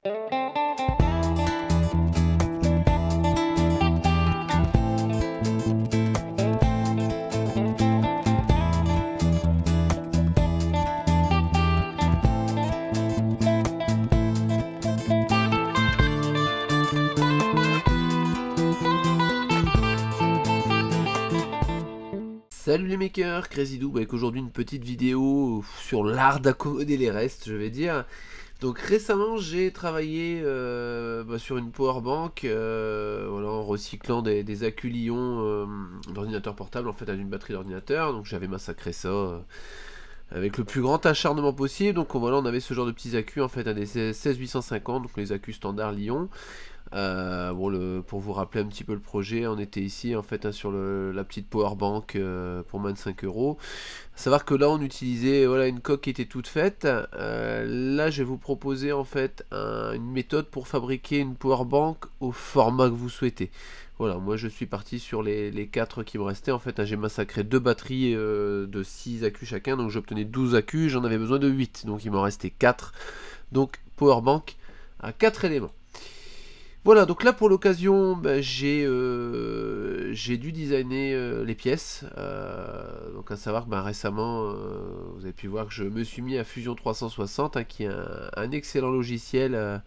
Salut les makers, CrazyDouble avec aujourd'hui une petite vidéo sur l'art d'accommoder les restes, je vais dire. Donc récemment j'ai travaillé sur une powerbank voilà, en recyclant des accus Li-ion d'ordinateur portable en fait à une batterie d'ordinateur. Donc j'avais massacré ça avec le plus grand acharnement possible. Donc voilà, on avait ce genre de petits accus en fait à des 16850, donc les accus standards Li-ion. Pour vous rappeler un petit peu le projet, on était ici en fait sur la petite powerbank pour moins de 5 euros. À savoir que là on utilisait voilà, une coque qui était toute faite. Là je vais vous proposer en fait une méthode pour fabriquer une powerbank au format que vous souhaitez. Voilà, moi je suis parti sur les 4 qui me restaient. En fait, j'ai massacré 2 batteries de 6 accus chacun, donc j'obtenais 12 accus, j'en avais besoin de 8, donc il m'en restait 4. Donc powerbank à 4 éléments. Voilà, donc là pour l'occasion, j'ai dû designer les pièces. Donc à savoir que récemment, vous avez pu voir que je me suis mis à Fusion 360, qui est un excellent logiciel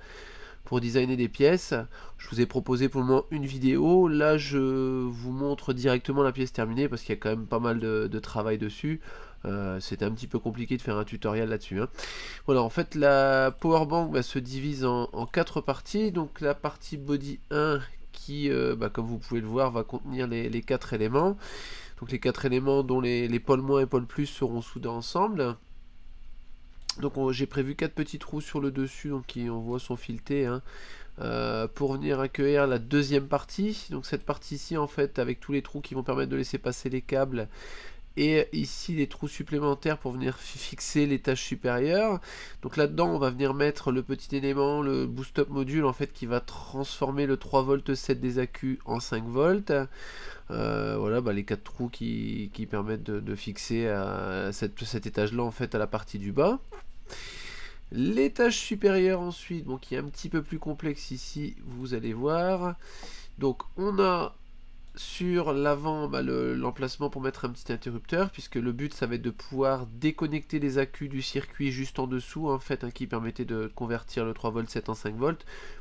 pour designer des pièces. Je vous ai proposé pour le moment une vidéo. Là je vous montre directement la pièce terminée parce qu'il y a quand même pas mal de travail dessus. C'était un petit peu compliqué de faire un tutoriel là-dessus. Voilà, en fait la powerbank se divise en 4 parties. Donc la partie body 1 qui, comme vous pouvez le voir, va contenir les 4 éléments. Donc les 4 éléments dont les pôles moins et pôles plus seront soudés ensemble. Donc j'ai prévu 4 petits trous sur le dessus, donc qui on voit sont filetés, pour venir accueillir la deuxième partie. Donc cette partie-ci en fait avec tous les trous qui vont permettre de laisser passer les câbles. Et ici les trous supplémentaires pour venir fixer l'étage supérieur. Donc là-dedans on va venir mettre le petit élément, le boost up module en fait qui va transformer le 3V7 des accus en 5V. Voilà les 4 trous qui permettent de fixer à cet étage là en fait à la partie du bas. L'étage supérieur ensuite, bon, qui est un petit peu plus complexe ici, vous allez voir. Donc on a sur l'avant l'emplacement pour mettre un petit interrupteur, puisque le but ça va être de pouvoir déconnecter les accus du circuit juste en dessous en fait, qui permettait de convertir le 3V7 en 5V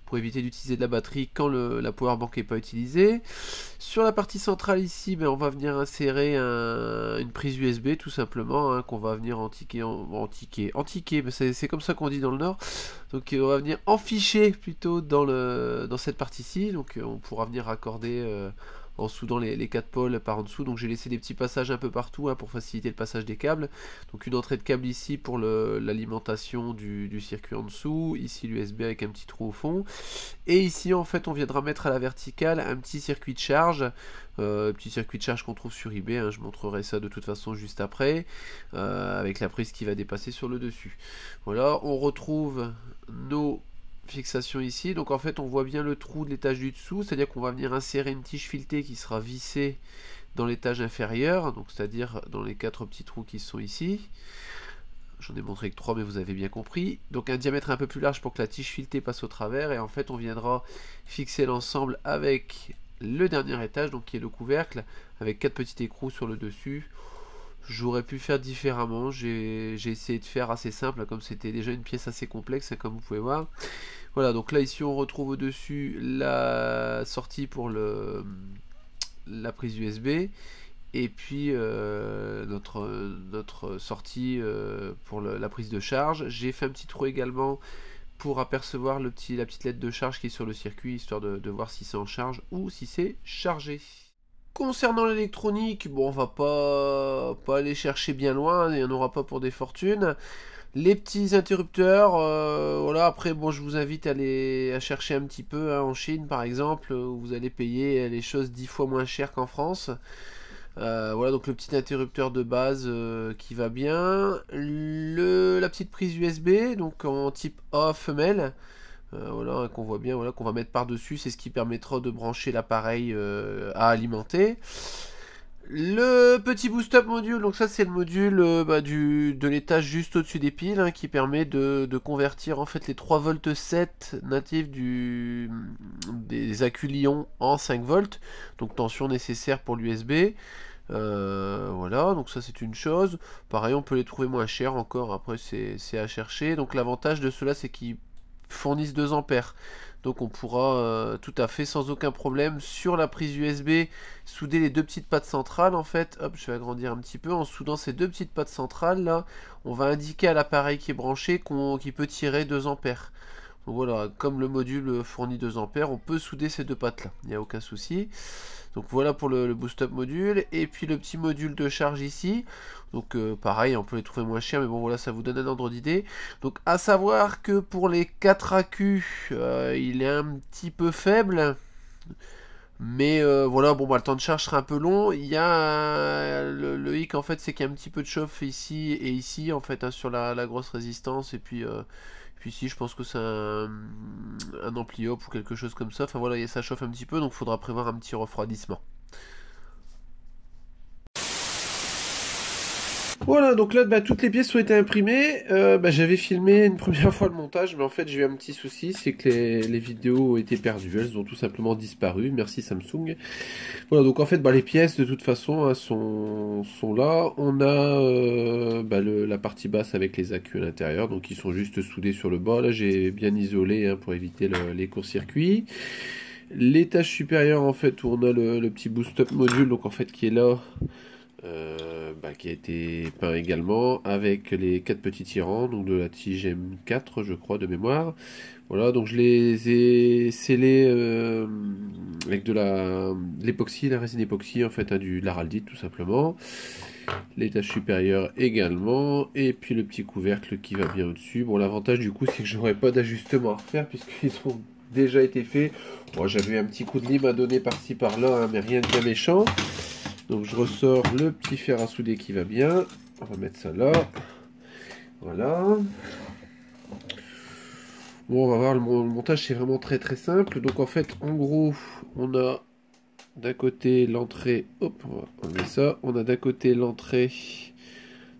pour éviter d'utiliser de la batterie quand la powerbank n'est pas utilisée. Sur la partie centrale ici, on va venir insérer une prise USB tout simplement, qu'on va venir antiquer, c'est comme ça qu'on dit dans le Nord. Donc on va venir enficher plutôt dans cette partie-ci, donc on pourra venir raccorder en soudant les 4 pôles par en dessous. Donc j'ai laissé des petits passages un peu partout pour faciliter le passage des câbles. Donc une entrée de câble ici pour l'alimentation du circuit en dessous, ici l'USB avec un petit trou au fond, et ici en fait on viendra mettre à la verticale un petit circuit de charge, qu'on trouve sur eBay, je montrerai ça de toute façon juste après, avec la prise qui va dépasser sur le dessus. Voilà, on retrouve nos fixation ici. Donc en fait on voit bien le trou de l'étage du dessous, c'est à dire qu'on va venir insérer une tige filetée qui sera vissée dans l'étage inférieur, donc c'est à dire dans les 4 petits trous qui sont ici. J'en ai montré que 3 mais vous avez bien compris. Donc un diamètre un peu plus large pour que la tige filetée passe au travers, et en fait on viendra fixer l'ensemble avec le dernier étage, donc qui est le couvercle, avec 4 petits écrous sur le dessus. J'aurais pu faire différemment, j'ai essayé de faire assez simple, comme c'était déjà une pièce assez complexe, comme vous pouvez voir. Voilà, donc là ici on retrouve au-dessus la sortie pour la prise USB, et puis notre sortie pour la prise de charge. J'ai fait un petit trou également pour apercevoir la petite LED de charge qui est sur le circuit, histoire de voir si c'est en charge ou si c'est chargé. Concernant l'électronique, bon, on va pas aller chercher bien loin, il n'y en aura pas pour des fortunes. Les petits interrupteurs, voilà, après, bon, je vous invite à chercher un petit peu, en Chine par exemple, où vous allez payer les choses 10 fois moins cher qu'en France. Voilà, donc le petit interrupteur de base qui va bien. La petite prise USB, donc en type A femelle. Voilà, qu'on voit bien, voilà, qu'on va mettre par dessus, c'est ce qui permettra de brancher l'appareil à alimenter. Le petit boost-up module, donc ça c'est le module de l'étage juste au-dessus des piles, hein, qui permet de convertir en fait les 3 volts 7 natifs des accus Li-ion en 5 volts, donc tension nécessaire pour l'USB. Voilà, donc ça c'est une chose. Pareil, on peut les trouver moins chers encore, après c'est à chercher. Donc l'avantage de cela c'est qu'ils fournissent 2 ampères. Donc on pourra tout à fait sans aucun problème sur la prise USB souder les 2 petites pattes centrales en fait. Hop, je vais agrandir un petit peu. En soudant ces 2 petites pattes centrales là, on va indiquer à l'appareil qui est branché qu'il peut tirer 2 ampères. Donc voilà, comme le module fournit 2 ampères, on peut souder ces 2 pattes là, il n'y a aucun souci. Donc voilà pour le boost-up module. Et puis le petit module de charge ici. Donc pareil, on peut les trouver moins chers, mais bon voilà, ça vous donne un ordre d'idée. Donc à savoir que pour les 4 accus, il est un petit peu faible. Mais voilà, bon bah le temps de charge sera un peu long. Il y a le hic en fait, c'est qu'il y a un petit peu de chauffe ici et ici en fait, hein, sur la grosse résistance. Et puis ici, je pense que c'est un ampli hop ou quelque chose comme ça. Enfin voilà, ça chauffe un petit peu, donc il faudra prévoir un petit refroidissement. Voilà, donc là, toutes les pièces ont été imprimées. J'avais filmé une première fois le montage, mais en fait, j'ai eu un petit souci, c'est que les vidéos ont été perdues. Elles ont tout simplement disparu. Merci Samsung. Voilà, donc en fait, les pièces, de toute façon, hein, sont là. On a la partie basse avec les accus à l'intérieur, donc ils sont juste soudés sur le bas. Là, j'ai bien isolé, hein, pour éviter les courts-circuits. L'étage supérieur, en fait, où on a le petit boost-up module, donc en fait, qui est là. Qui a été peint également avec les 4 petits tirants, donc de la tige M4 je crois de mémoire. Voilà, donc je les ai scellés avec de l'époxy, la résine époxy en fait, hein, de l'araldite tout simplement. L'étage supérieur également, et puis le petit couvercle qui va bien au-dessus. Bon, l'avantage du coup c'est que j'aurais pas d'ajustement à refaire puisqu'ils ont déjà été faits. Bon, j'avais un petit coup de lime à donner par-ci par-là, hein, mais rien de bien méchant. Donc je ressors le petit fer à souder qui va bien. On va mettre ça là. Voilà. Bon, on va voir, le montage c'est vraiment très très simple. Donc en fait, en gros, on a d'un côté l'entrée. Hop, on va enlever ça. On a d'un côté l'entrée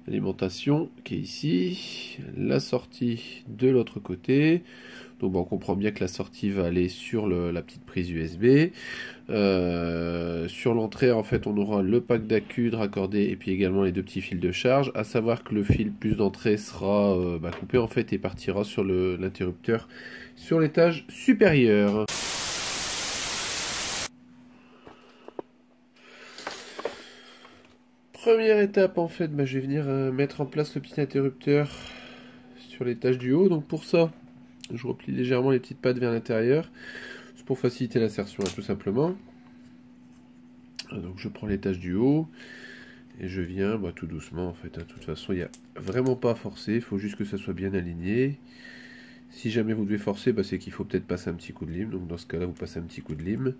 alimentation qui est ici. La sortie de l'autre côté. Donc on comprend bien que la sortie va aller sur la petite prise USB. Sur l'entrée, en fait, on aura le pack d'accu de raccordé et puis également les 2 petits fils de charge. À savoir que le fil plus d'entrée sera coupé en fait et partira sur l'interrupteur sur l'étage supérieur. Première étape, en fait, je vais venir mettre en place le petit interrupteur sur l'étage du haut. Donc pour ça, je replie légèrement les petites pattes vers l'intérieur. C'est pour faciliter l'insertion, hein, tout simplement. Donc je prends l'étage du haut et je viens tout doucement en fait. De toute façon, il n'y a vraiment pas à forcer, il faut juste que ça soit bien aligné. Si jamais vous devez forcer, c'est qu'il faut peut-être passer un petit coup de lime. Donc dans ce cas-là, vous passez un petit coup de lime.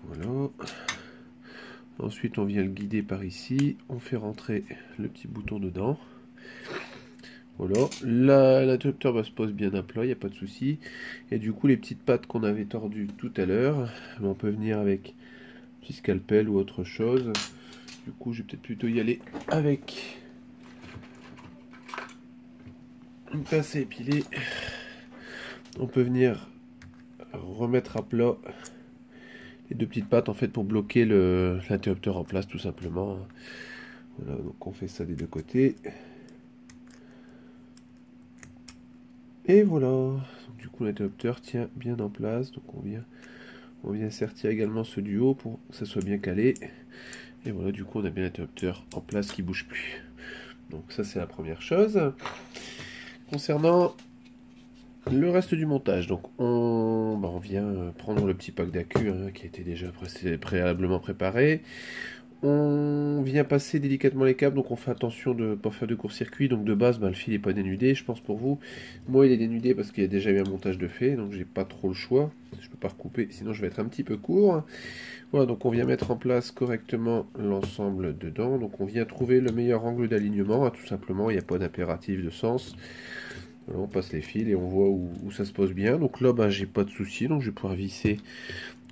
Voilà. Ensuite, on vient le guider par ici. On fait rentrer le petit bouton dedans. Voilà, l'interrupteur se pose bien à plat, il n'y a pas de souci. Et du coup, les petites pattes qu'on avait tordues tout à l'heure, on peut venir avec un petit scalpel ou autre chose. Du coup, je vais peut-être plutôt y aller avec une pince à épiler. On peut venir remettre à plat les 2 petites pattes en fait pour bloquer l'interrupteur en place tout simplement. Voilà, donc on fait ça des 2 côtés. Et voilà, donc, du coup l'interrupteur tient bien en place, donc on vient sertir également ce du haut pour que ça soit bien calé. Et voilà, du coup on a bien l'interrupteur en place qui bouge plus. Donc ça c'est la première chose. Concernant le reste du montage, donc on vient prendre le petit pack d'accu, hein, qui a été déjà préalablement préparé. On vient passer délicatement les câbles, donc on fait attention de ne pas faire de court-circuit. Donc de base, le fil n'est pas dénudé, je pense pour vous. Moi, il est dénudé parce qu'il y a déjà eu un montage de fait, donc j'ai pas trop le choix. Je peux pas recouper, sinon je vais être un petit peu court. Voilà, donc on vient mettre en place correctement l'ensemble dedans. Donc on vient trouver le meilleur angle d'alignement, hein, tout simplement. Il n'y a pas d'impératif de sens. Voilà, on passe les fils et on voit où ça se pose bien. Donc là, j'ai pas de souci, donc je vais pouvoir visser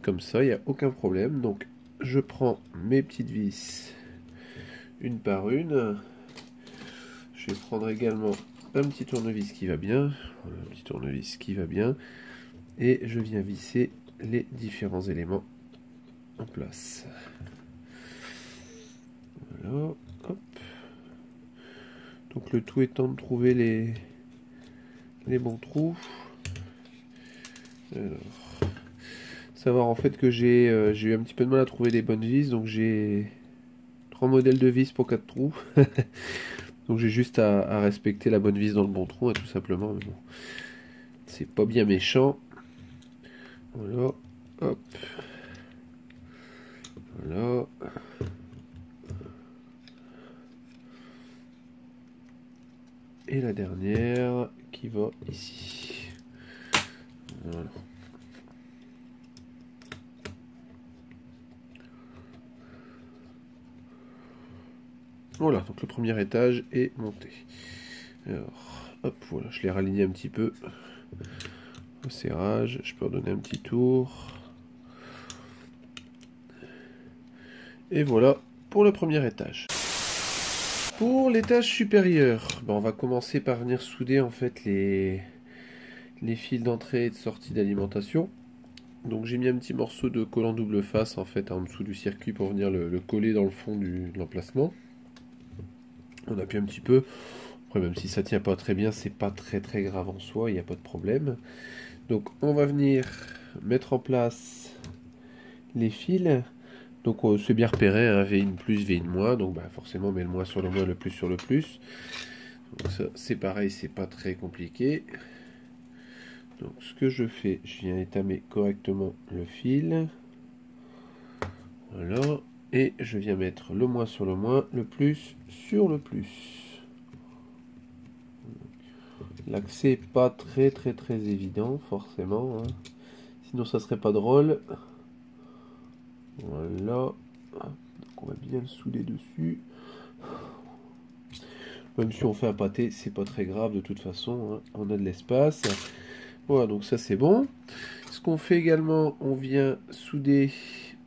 comme ça, il n'y a aucun problème. Donc je prends mes petites vis une par une. Je vais prendre également un petit tournevis qui va bien. Voilà, un petit tournevis qui va bien. Et je viens visser les différents éléments en place. Voilà, hop. Donc le tout étant de trouver les bons trous. Alors, savoir en fait que j'ai eu un petit peu de mal à trouver les bonnes vis, donc j'ai 3 modèles de vis pour 4 trous. Donc j'ai juste à respecter la bonne vis dans le bon trou, hein, tout simplement. Mais bon, c'est pas bien méchant. Voilà, hop. Voilà. Et la dernière qui va ici. Voilà. Voilà, donc le premier étage est monté. Alors, hop, voilà, je l'ai raligné un petit peu. Au serrage, je peux redonner un petit tour. Et voilà pour le premier étage. Pour l'étage supérieur, on va commencer par venir souder en fait les fils d'entrée et de sortie d'alimentation. Donc j'ai mis un petit morceau de collant double face en fait en dessous du circuit pour venir le coller dans le fond de l'emplacement. On appuie un petit peu. Après, même si ça tient pas très bien, c'est pas très grave en soi, il n'y a pas de problème. Donc on va venir mettre en place les fils. Donc c'est bien repéré, hein, V1 plus, V1 moins, donc forcément on met le moins sur le moins, le plus sur le plus. Donc ça c'est pareil, c'est pas très compliqué. Donc ce que je fais, je viens étamer correctement le fil. Voilà. Et je viens mettre le moins sur le moins, le plus sur le plus. L'accès n'est pas très évident, forcément. Hein. Sinon ça serait pas drôle. Voilà. Donc on va bien le souder dessus. Même si on fait un pâté, c'est pas très grave de toute façon. Hein. On a de l'espace. Voilà, donc ça c'est bon. Ce qu'on fait également, on vient souder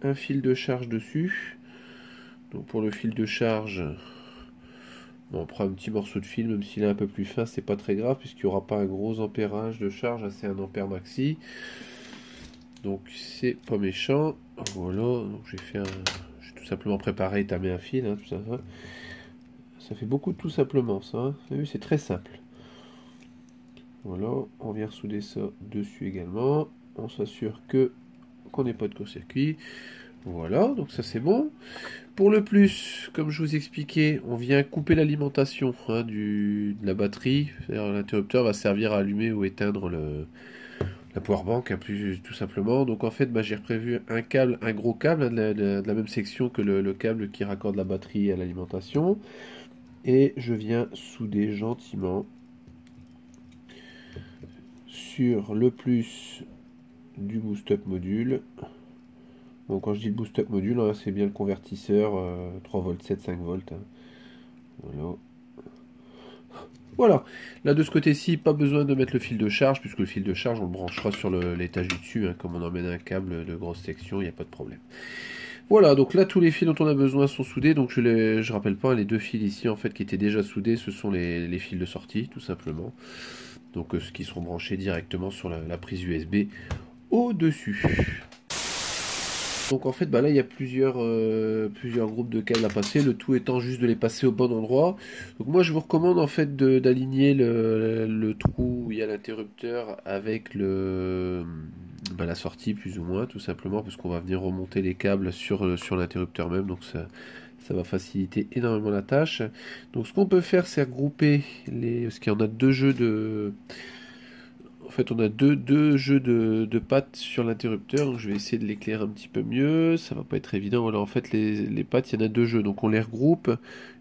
un fil de charge dessus. Donc pour le fil de charge, on prend un petit morceau de fil, même s'il est un peu plus fin, c'est pas très grave, puisqu'il n'y aura pas un gros ampérage de charge, c'est un ampère maxi. Donc c'est pas méchant. Voilà, donc j'ai tout simplement préparé et tamé un fil, hein, tout ça. Ça fait beaucoup tout simplement ça. Hein. Vous avez vu, c'est très simple. Voilà, on vient souder ça dessus également. On s'assure qu'on n'ait pas de court-circuit. Voilà, donc ça c'est bon. Pour le plus, comme je vous expliquais, on vient couper l'alimentation hein, de la batterie. L'interrupteur va servir à allumer ou éteindre la powerbank, hein, plus tout simplement. Donc en fait, j'ai prévu un gros câble hein, de la même section que le câble qui raccorde la batterie à l'alimentation. Et je viens souder gentiment sur le plus du boost-up module. Bon, quand je dis le boost-up module, hein, c'est bien le convertisseur 3V7, 5V. Hein. Voilà. Voilà. Là, de ce côté-ci, pas besoin de mettre le fil de charge, puisque le fil de charge, on le branchera sur l'étage du dessus. Hein, comme on emmène un câble de grosse section, il n'y a pas de problème. Voilà, donc là, tous les fils dont on a besoin sont soudés. Donc je rappelle pas, les deux fils ici, en fait, qui étaient déjà soudés, ce sont les fils de sortie, tout simplement. Donc, ceux qui seront branchés directement sur la prise USB au-dessus. Donc en fait là il y a plusieurs groupes de câbles à passer, le tout étant juste de les passer au bon endroit. Donc moi je vous recommande en fait d'aligner le trou où il y a l'interrupteur avec la sortie plus ou moins, tout simplement parce qu'on va venir remonter les câbles sur l'interrupteur même, donc ça va faciliter énormément la tâche. Donc ce qu'on peut faire c'est regrouper parce qu'il y en a deux jeux de... En fait, on a deux jeux de pattes sur l'interrupteur, donc je vais essayer de l'éclairer un petit peu mieux. Ça va pas être évident. Voilà, en fait, les pattes, il y en a deux jeux, donc on les regroupe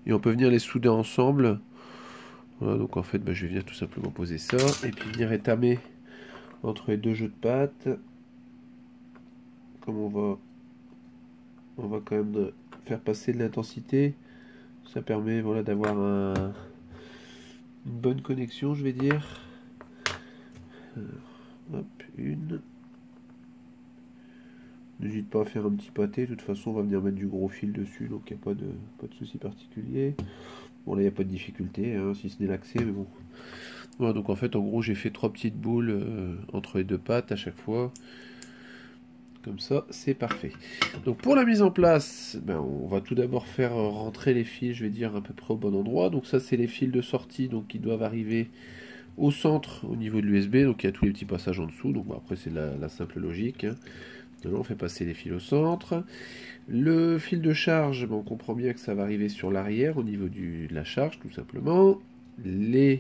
et on peut venir les souder ensemble. Voilà, donc en fait, je vais venir tout simplement poser ça et puis venir étamer entre les deux jeux de pattes. Comme on va quand même faire passer de l'intensité, ça permet voilà d'avoir une bonne connexion, je vais dire. Alors, hop, une, N'hésite pas à faire un petit pâté, de toute façon on va venir mettre du gros fil dessus, donc il n'y a pas de souci particulier. Bon là il n'y a pas de difficulté, hein, si ce n'est l'accès, mais bon. Voilà, donc en fait en gros j'ai fait 3 petites boules entre les deux pattes à chaque fois. Comme ça, c'est parfait. Donc pour la mise en place, ben, on va tout d'abord faire rentrer les fils, je vais dire à peu près au bon endroit. Donc ça c'est les fils de sortie, donc qui doivent arriver au centre au niveau de l'USB. Donc il y a tous les petits passages en dessous. Donc bon, après c'est la simple logique. Hein. Maintenant, on fait passer les fils au centre. Le fil de charge, ben, on comprend bien que ça va arriver sur l'arrière au niveau de la charge tout simplement. Les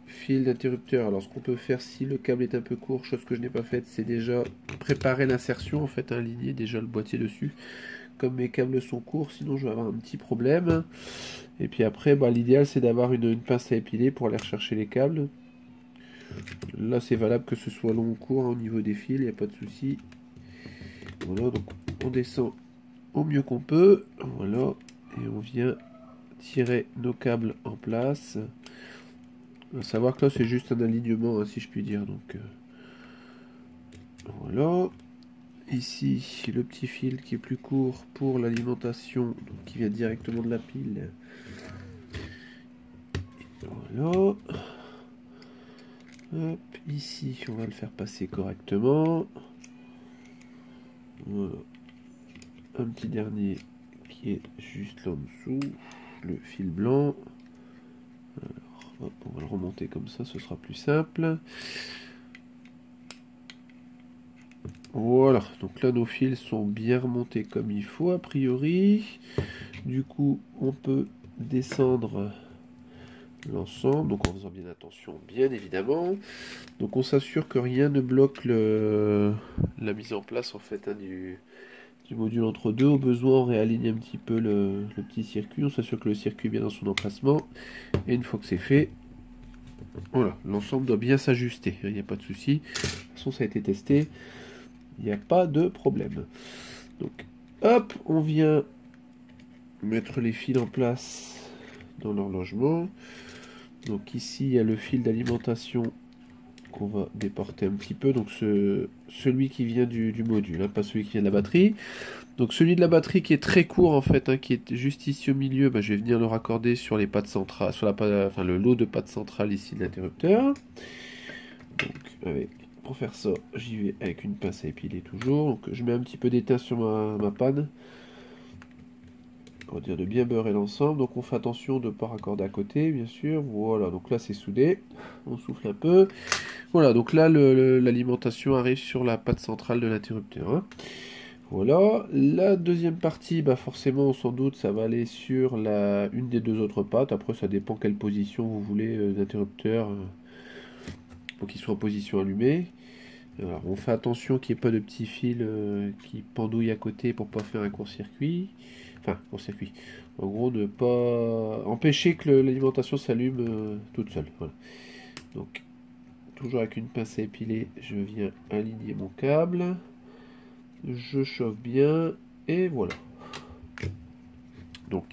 fil d'interrupteur. Alors ce qu'on peut faire si le câble est un peu court, chose que je n'ai pas faite, c'est déjà préparer l'insertion, en fait aligner déjà le boîtier dessus. Comme mes câbles sont courts, sinon je vais avoir un petit problème. Et puis après, bah, l'idéal c'est d'avoir une pince à épiler pour aller rechercher les câbles. Là c'est valable que ce soit long ou court, hein, au niveau des fils, il n'y a pas de souci. Voilà, donc on descend au mieux qu'on peut. Voilà, et on vient tirer nos câbles en place. À savoir que là c'est juste un alignement, hein, si je puis dire. Donc voilà. Ici le petit fil qui est plus court pour l'alimentation, qui vient directement de la pile. Voilà. Hop, ici on va le faire passer correctement. Voilà. Un petit dernier qui est juste là en dessous, le fil blanc. Alors, hop, on va le remonter comme ça, ce sera plus simple. Voilà, donc là nos fils sont bien remontés comme il faut a priori. Du coup, on peut descendre l'ensemble, donc en faisant bien attention, bien évidemment. Donc on s'assure que rien ne bloque la mise en place en fait, hein, du module entre deux. Au besoin, on réaligne un petit peu le petit circuit. On s'assure que le circuit est bien dans son emplacement. Et une fois que c'est fait, voilà, l'ensemble doit bien s'ajuster. Il n'y a pas de souci. De toute façon, ça a été testé. Il n'y a pas de problème. Donc, hop, on vient mettre les fils en place dans leur logement. Donc ici, il y a le fil d'alimentation qu'on va déporter un petit peu. Donc celui qui vient du module, hein, pas celui qui vient de la batterie. Donc celui de la batterie qui est très court en fait, hein, qui est juste ici au milieu, bah, je vais venir le raccorder sur les pattes centrales, sur le lot de pattes centrales ici de l'interrupteur. Donc pour faire ça, j'y vais avec une pince à épiler toujours. Donc je mets un petit peu d'étain sur ma panne. On va dire de bien beurrer l'ensemble. Donc on fait attention de ne pas raccorder à côté, bien sûr. Voilà, donc là c'est soudé. On souffle un peu. Voilà, donc là l'alimentation arrive sur la patte centrale de l'interrupteur. Hein. Voilà, la deuxième partie, bah forcément, sans doute, ça va aller sur une des deux autres pattes. Après, ça dépend quelle position vous voulez d'interrupteur pour qu'il soit en position allumée. Alors, on fait attention qu'il n'y ait pas de petits fils qui pendouillent à côté pour pas faire un court-circuit. Enfin, court-circuit. En gros, ne pas empêcher que l'alimentation s'allume toute seule. Voilà. Donc, toujours avec une pince à épiler, je viens aligner mon câble. Je chauffe bien et voilà. Donc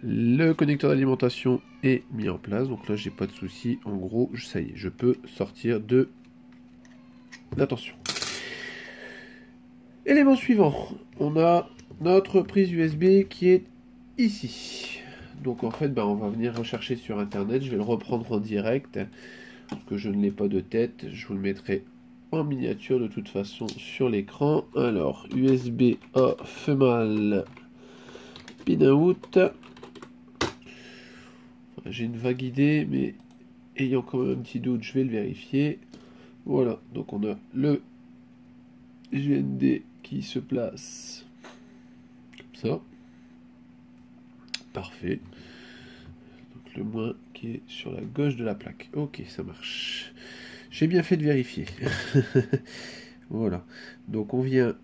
le connecteur d'alimentation est mis en place, donc là j'ai pas de souci. En gros, ça y est, je peux sortir de l'attention. Élément suivant, on a notre prise USB qui est ici. Donc en fait, on va venir rechercher sur internet. Je vais le reprendre en direct parce que je ne l'ai pas de tête. Je vous le mettrai en miniature de toute façon sur l'écran. Alors USB A female pin out. J'ai une vague idée, mais ayant quand même un petit doute, je vais le vérifier. Voilà, donc on a le GND qui se place comme ça. Parfait. Donc le moins qui est sur la gauche de la plaque. Ok, ça marche. J'ai bien fait de vérifier. Voilà. Donc on vient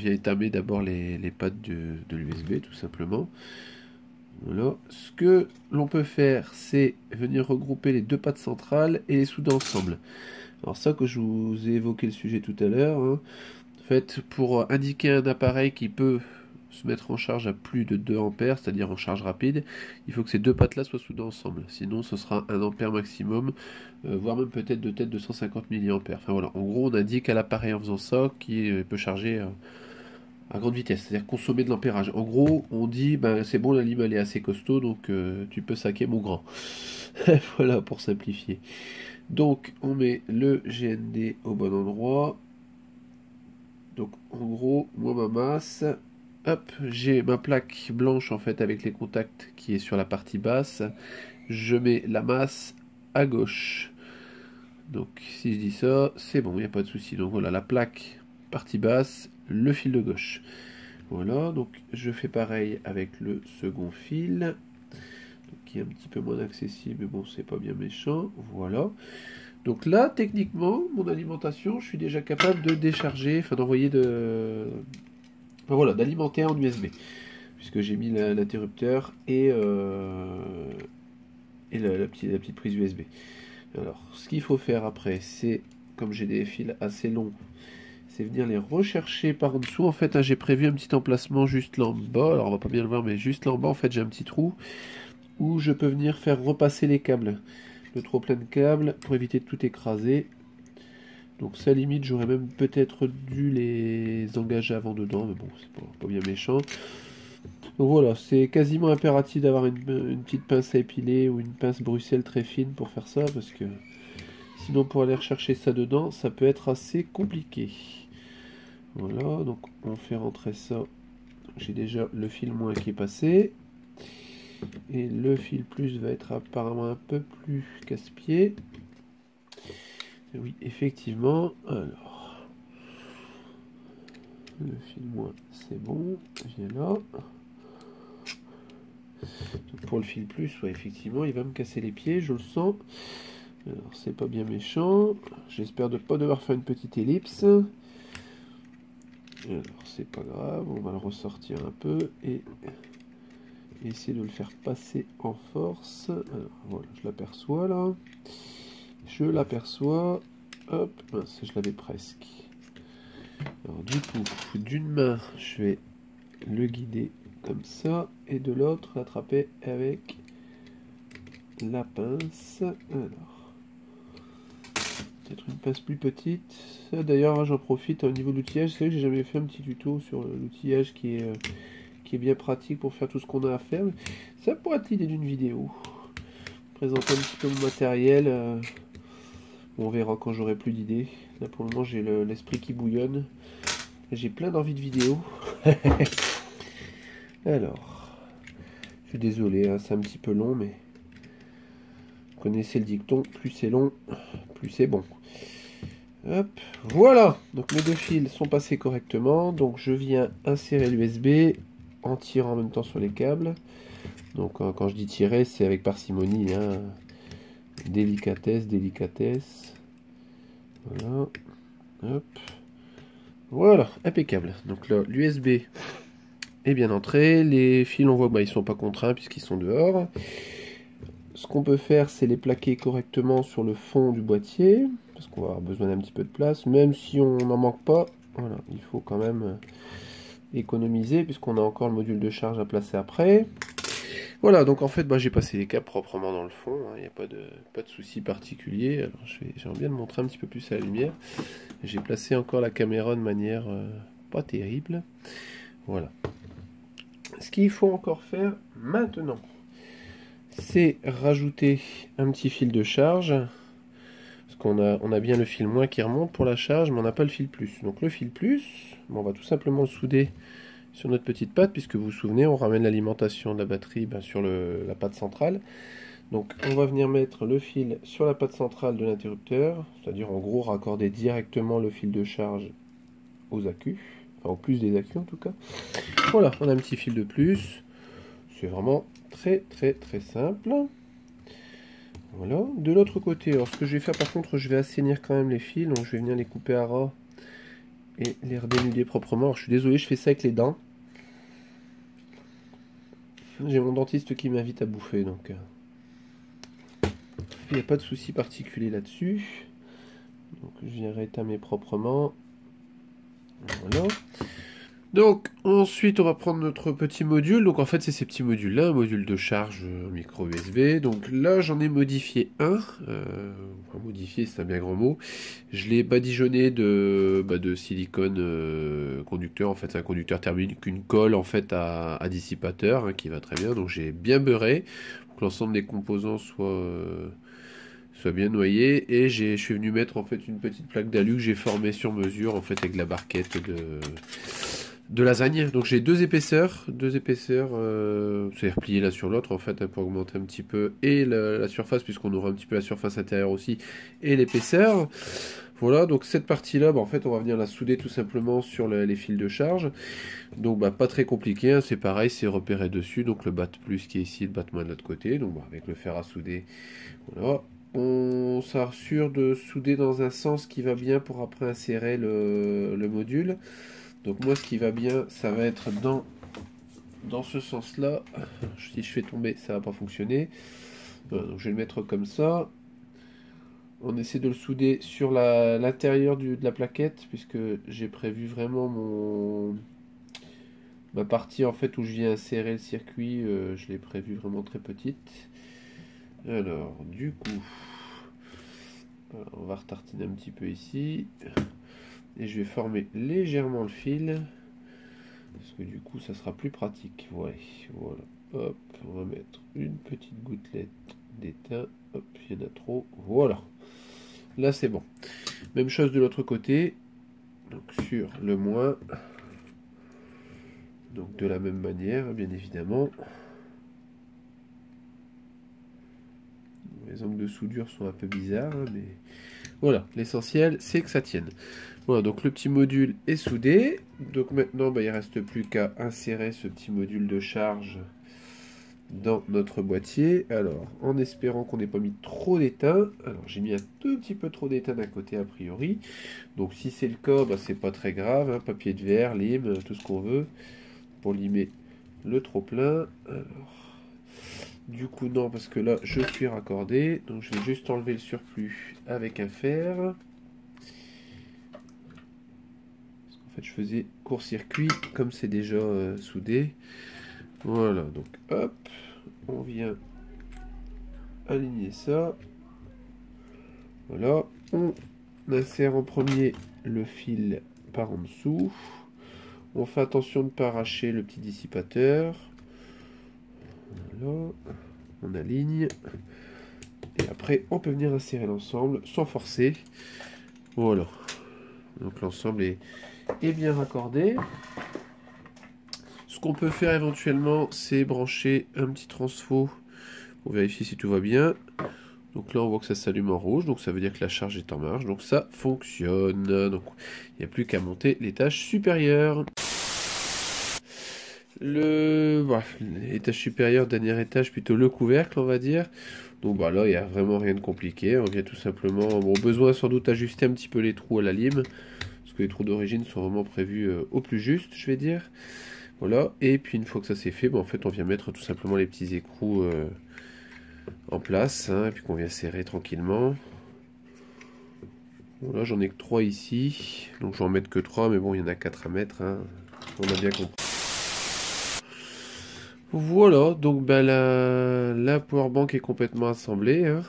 étamer d'abord les pattes de l'USB tout simplement. Voilà. Ce que l'on peut faire, c'est venir regrouper les deux pattes centrales et les souder ensemble. Alors ça que je vous ai évoqué le sujet tout à l'heure. Hein. En fait, pour indiquer un appareil qui peut se mettre en charge à plus de 2 ampères, c'est-à-dire en charge rapide, il faut que ces deux pattes-là soient soudées ensemble. Sinon, ce sera 1 ampère maximum, voire même peut-être de tête 250 milliampères. Enfin voilà, en gros, on indique à l'appareil en faisant ça qu'il peut charger à grande vitesse, c'est-à-dire consommer de l'ampérage. En gros, on dit, ben, c'est bon, la lime elle est assez costaud, donc tu peux saquer mon grand. Voilà, pour simplifier. Donc, on met le GND au bon endroit. Donc, en gros, moi, ma masse, hop, j'ai ma plaque blanche, en fait, avec les contacts qui est sur la partie basse. Je mets la masse à gauche. Donc, si je dis ça, c'est bon, il n'y a pas de souci. Donc, voilà, la plaque, partie basse, le fil de gauche. Voilà, donc je fais pareil avec le second fil, donc, qui est un petit peu moins accessible, mais bon, c'est pas bien méchant. Voilà. Donc là, techniquement, mon alimentation, je suis déjà capable de décharger, enfin d'envoyer enfin, voilà, d'alimenter en USB, puisque j'ai mis l'interrupteur et la petite prise USB. Alors, ce qu'il faut faire après, c'est, comme j'ai des fils assez longs, c'est venir les rechercher par en dessous. En fait, hein, j'ai prévu un petit emplacement juste là en bas. Alors, on va pas bien le voir, mais juste là en bas, en fait, j'ai un petit trou où je peux venir faire repasser les câbles. Le trop plein de câbles pour éviter de tout écraser. Donc, ça limite, j'aurais même peut-être dû les engager avant dedans, mais bon, c'est pas bien méchant. Donc voilà, c'est quasiment impératif d'avoir une petite pince à épiler ou une pince Bruxelles très fine pour faire ça, parce que sinon, pour aller rechercher ça dedans, ça peut être assez compliqué. Voilà, donc on fait rentrer ça. J'ai déjà le fil moins qui est passé. Et le fil plus va être apparemment un peu plus casse-pied. Oui, effectivement. Alors, le fil moins, c'est bon. Viens là. Donc pour le fil plus, ouais, effectivement, il va me casser les pieds, je le sens. Alors, c'est pas bien méchant. J'espère ne pas devoir faire une petite ellipse. Alors, c'est pas grave, on va le ressortir un peu et essayer de le faire passer en force. Alors, voilà, je l'aperçois là. Je l'aperçois. Hop, mince, je l'avais presque. Alors, du coup, d'une main, je vais le guider comme ça et de l'autre, l'attraper avec la pince. Alors, peut-être une pince plus petite. Ça, d'ailleurs, j'en profite au niveau de l'outillage. C'est vrai que j'ai jamais fait un petit tuto sur l'outillage qui est bien pratique pour faire tout ce qu'on a à faire. Ça pourrait être l'idée d'une vidéo. Présenter un petit peu mon matériel. On verra quand j'aurai plus d'idées. Là pour le moment j'ai l'esprit qui bouillonne. J'ai plein d'envie de vidéos. Alors, je suis désolé, hein, c'est un petit peu long, mais vous connaissez le dicton, plus c'est long, plus c'est bon. Hop, voilà. Donc mes deux fils sont passés correctement. Donc je viens insérer l'USB en tirant en même temps sur les câbles. Donc quand je dis tirer, c'est avec parcimonie, hein. Délicatesse, délicatesse. Voilà. Hop. Voilà, impeccable. Donc là, l'USB est bien entré. Les fils, on voit, bah, ils sont pas contraints puisqu'ils sont dehors. Ce qu'on peut faire, c'est les plaquer correctement sur le fond du boîtier, parce qu'on va avoir besoin d'un petit peu de place, même si on n'en manque pas. Voilà, il faut quand même économiser puisqu'on a encore le module de charge à placer après. Voilà, donc en fait, bah, j'ai passé les câbles proprement dans le fond, il n'y a pas de souci particulier. Alors, j'aimerais bien le montrer un petit peu plus à la lumière. J'ai placé encore la caméra de manière pas terrible. Voilà. Ce qu'il faut encore faire maintenant, c'est rajouter un petit fil de charge. Parce qu'on a bien le fil moins qui remonte pour la charge, mais on n'a pas le fil plus. Donc le fil plus, bon, on va tout simplement le souder sur notre petite patte, puisque vous vous souvenez, on ramène l'alimentation de la batterie sur la patte centrale. Donc on va venir mettre le fil sur la patte centrale de l'interrupteur, c'est-à-dire en gros raccorder directement le fil de charge aux accus, enfin au plus des accus en tout cas. Voilà, on a un petit fil de plus, c'est vraiment très simple. Voilà, de l'autre côté, alors ce que je vais faire par contre, je vais assainir quand même les fils, donc je vais venir les couper à ras et les redénuder proprement. Alors je suis désolé, je fais ça avec les dents. J'ai mon dentiste qui m'invite à bouffer, donc il n'y a pas de souci particulier là-dessus. Donc je viens rétamer proprement. Voilà. Donc ensuite on va prendre notre petit module, donc en fait c'est ces petits modules là, un module de charge micro USB, donc là j'en ai modifié un, enfin, modifié c'est un bien grand mot, je l'ai badigeonné de silicone conducteur, en fait c'est un conducteur thermique, une colle en fait à dissipateur hein, qui va très bien, donc j'ai bien beurré pour que l'ensemble des composants soit bien noyé, et je suis venu mettre en fait une petite plaque d'alu que j'ai formée sur mesure en fait avec la barquette de lasagne. Donc j'ai deux épaisseurs, c'est replié l'un sur l'autre en fait hein, pour augmenter un petit peu et la surface, puisqu'on aura un petit peu la surface intérieure aussi et l'épaisseur. Voilà, donc cette partie là, en fait on va venir la souder tout simplement sur les fils de charge. Donc pas très compliqué, hein, c'est pareil, c'est repéré dessus, donc le batte plus qui est ici, le batte moins de l'autre côté, donc avec le fer à souder, voilà. On s'assure de souder dans un sens qui va bien pour après insérer le module. Donc moi ce qui va bien, ça va être dans ce sens là. Si je fais tomber, ça va pas fonctionner. Voilà, donc je vais le mettre comme ça. On essaie de le souder sur l'intérieur de la plaquette, puisque j'ai prévu vraiment ma partie en fait où je viens insérer le circuit, je l'ai prévu vraiment très petite. Alors du coup, voilà, on va retartiner un petit peu ici. Et je vais former légèrement le fil. Parce que du coup ça sera plus pratique. Ouais, voilà. Hop, on va mettre une petite gouttelette d'étain. Hop, il y en a trop. Voilà. Là c'est bon. Même chose de l'autre côté. Donc sur le moins. Donc de la même manière, bien évidemment. Les angles de soudure sont un peu bizarres, hein, mais voilà, l'essentiel c'est que ça tienne. Voilà, donc le petit module est soudé. Donc maintenant, il ne reste plus qu'à insérer ce petit module de charge dans notre boîtier. Alors, en espérant qu'on n'ait pas mis trop d'étain. Alors, j'ai mis un tout petit peu trop d'étain d'un côté a priori. Donc, si c'est le cas, c'est pas très grave. Hein, papier de verre, lime, tout ce qu'on veut pour limer le trop plein. Alors, du coup, non, parce que là, je suis raccordé. Donc, je vais juste enlever le surplus avec un fer. Je faisais court-circuit comme c'est déjà soudé. Voilà, donc hop, on vient aligner ça. Voilà, on insère en premier le fil par en dessous. On fait attention de ne pas arracher le petit dissipateur. Voilà, on aligne. Et après, on peut venir insérer l'ensemble sans forcer. Voilà, donc l'ensemble est bien raccordé. Ce qu'on peut faire éventuellement, c'est brancher un petit transfo pour vérifier si tout va bien. Donc là, on voit que ça s'allume en rouge, donc ça veut dire que la charge est en marche, donc ça fonctionne. Donc il n'y a plus qu'à monter l'étage supérieur. L'étage supérieur, dernier étage, plutôt le couvercle, on va dire. Donc là, il n'y a vraiment rien de compliqué. On vient tout simplement, besoin sans doute ajuster un petit peu les trous à la lime, parce que les trous d'origine sont vraiment prévus au plus juste, je vais dire. Voilà, et puis une fois que ça c'est fait, en fait on vient mettre tout simplement les petits écrous en place, hein, et puis qu'on vient serrer tranquillement. Voilà, j'en ai que 3 ici, donc je vais en mettre que 3, mais bon, il y en a 4 à mettre, hein, on a bien compris. Voilà, donc la powerbank est complètement assemblée. Hein.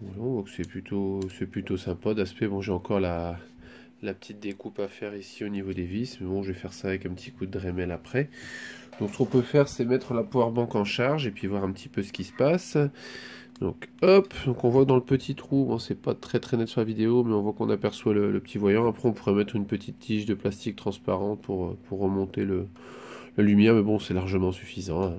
Voilà, on voit que c'est plutôt sympa d'aspect. Bon, j'ai encore la petite découpe à faire ici au niveau des vis, mais bon, je vais faire ça avec un petit coup de Dremel après. Donc ce qu'on peut faire, c'est mettre la powerbank en charge et puis voir un petit peu ce qui se passe. Donc hop, donc on voit dans le petit trou, bon, c'est pas très net sur la vidéo, mais on voit qu'on aperçoit le petit voyant. Après on pourrait mettre une petite tige de plastique transparente pour remonter la lumière, mais bon, c'est largement suffisant. Hein.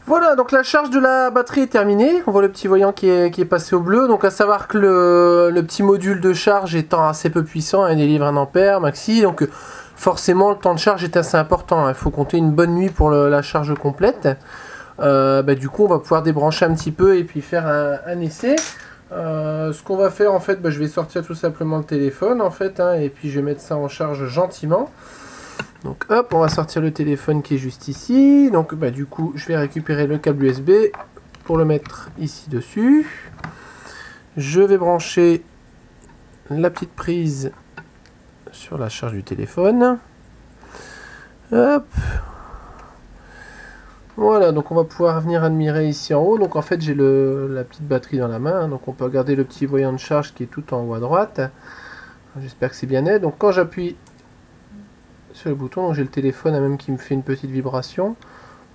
Voilà, donc la charge de la batterie est terminée. On voit le petit voyant qui est passé au bleu. Donc à savoir que le petit module de charge étant assez peu puissant, il délivre 1 ampère maxi. Donc forcément le temps de charge est assez important. Il faut compter une bonne nuit pour la charge complète. Du coup on va pouvoir débrancher un petit peu et puis faire un essai. Ce qu'on va faire en fait, je vais sortir tout simplement le téléphone en fait, hein, et puis je vais mettre ça en charge gentiment. Donc hop, on va sortir le téléphone qui est juste ici. Donc du coup, je vais récupérer le câble USB pour le mettre ici dessus. Je vais brancher la petite prise sur la charge du téléphone. Hop. Voilà, donc on va pouvoir venir admirer ici en haut. Donc en fait j'ai la petite batterie dans la main, donc on peut regarder le petit voyant de charge qui est tout en haut à droite. J'espère que c'est bien net. Donc quand j'appuie sur le bouton, j'ai le téléphone même qui me fait une petite vibration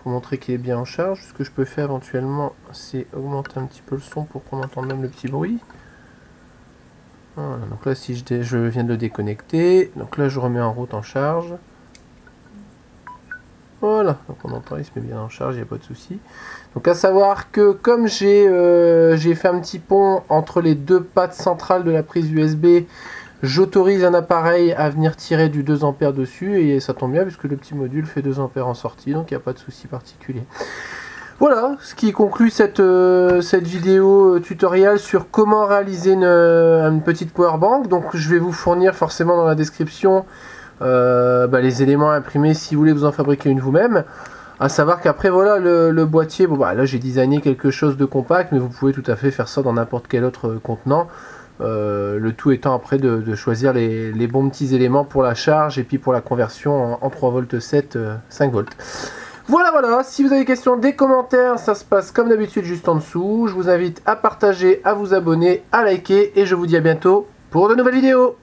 pour montrer qu'il est bien en charge. Ce que je peux faire éventuellement, c'est augmenter un petit peu le son pour qu'on entende même le petit bruit. Voilà, donc là si je viens de le déconnecter, donc là je remets en route en charge. Voilà, donc on entend, il se met bien en charge, il n'y a pas de souci. Donc à savoir que comme j'ai fait un petit pont entre les deux pattes centrales de la prise USB, j'autorise un appareil à venir tirer du 2 A dessus, et ça tombe bien puisque le petit module fait 2 A en sortie, donc il n'y a pas de souci particulier. Voilà, ce qui conclut cette vidéo tutoriel sur comment réaliser une petite powerbank. Donc je vais vous fournir forcément dans la description les éléments imprimés si vous voulez vous en fabriquer une vous-même. À savoir qu'après voilà le boîtier, bon bah là j'ai designé quelque chose de compact, mais vous pouvez tout à fait faire ça dans n'importe quel autre contenant. Le tout étant après de choisir les bons petits éléments pour la charge et puis pour la conversion en 3V7 5V. Voilà, si vous avez des questions, des commentaires, ça se passe comme d'habitude juste en dessous. Je vous invite à partager, à vous abonner, à liker, et je vous dis à bientôt pour de nouvelles vidéos.